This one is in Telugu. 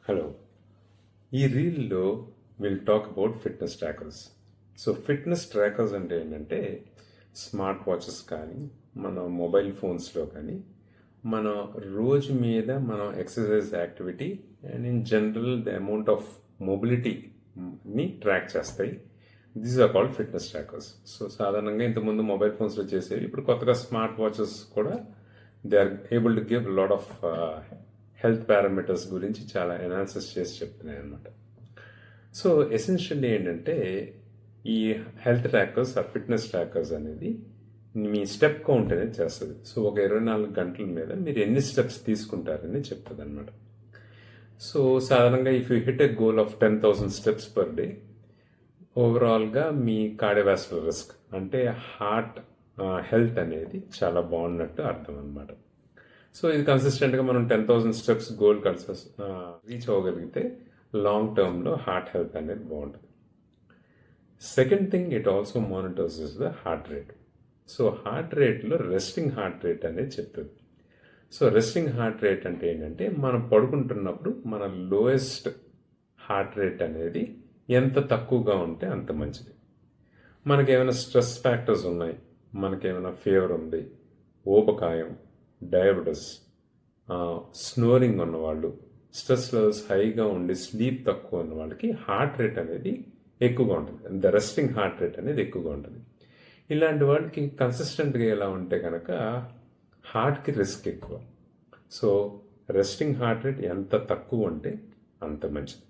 హలో. ఈ రీల్లో will talk about fitness trackers. So fitness trackers అంటే ఏంటంటే స్మార్ట్ వాచెస్ కానీ మన మొబైల్ ఫోన్స్లో కానీ మన రోజు మీద మనం exercise activity and in general the amount of మొబిలిటీని ట్రాక్ చేస్తాయి. These are called fitness trackers. So సాధారణంగా ఇంతకుముందు మొబైల్ ఫోన్స్లో చేసేవి, ఇప్పుడు కొత్తగా స్మార్ట్ వాచెస్ కూడా they are able to give lot of health parameters గురించి చాలా అనాలిసిస్ చేసి చెప్తున్నాయి అనమాట. సో ఎసెన్షియల్లీ ఏంటంటే ఈ హెల్త్ ట్రాకర్స్ ఆ ఫిట్నెస్ ట్రాకర్స్ అనేది మీ స్టెప్ కౌంట్ అనేది చేస్తుంది. సో ఒక 24 గంటల మీద మీరు ఎన్ని స్టెప్స్ తీసుకుంటారని చెప్తుంది అనమాట. సో సాధారణంగా if you hit a goal of 10,000 steps per day, ఓవరాల్గా మీ కార్డియోవాస్కులర్ రిస్క్ అంటే హార్ట్ హెల్త్ అనేది చాలా బాగున్నట్టు అర్థం అనమాట. సో ఇది కన్సిస్టెంట్గా మనం 10,000 స్టెప్స్ గోల్ రీచ్ అవ్వగలిగితే లాంగ్ టర్మ్లో హార్ట్ హెల్త్ అనేది బాగుంటుంది. Second thing, it also monitors is the heart rate. So heart రేట్లో రెస్టింగ్ హార్ట్ రేట్ అనేది చెప్తుంది. సో రెస్టింగ్ హార్ట్ రేట్ అంటే ఏంటంటే మనం పడుకుంటున్నప్పుడు మన లోయెస్ట్ హార్ట్ రేట్ అనేది ఎంత తక్కువగా ఉంటే అంత మంచిది. మనకేమైనా స్ట్రెస్ ఫ్యాక్టర్స్ ఉన్నాయి, మనకేమైనా ఫీవర్ ఉంది, ఊబకాయం, డయాబెటిస్, స్నోరింగ్ ఉన్నవాళ్ళు, స్ట్రెస్ లెవెల్స్ హైగా ఉండి స్లీప్ తక్కువ ఉన్న వాళ్ళకి హార్ట్ రేట్ అనేది ఎక్కువగా ఉంటుంది. ద రెస్టింగ్ హార్ట్ రేట్ అనేది ఎక్కువగా ఉంటుంది. ఇలాంటి వాళ్ళకి కన్సిస్టెంట్గా ఎలా ఉంటే కనుక హార్ట్కి రిస్క్ ఎక్కువ. సో రెస్టింగ్ హార్ట్ రేట్ ఎంత తక్కువ ఉంటే అంత మంచిది.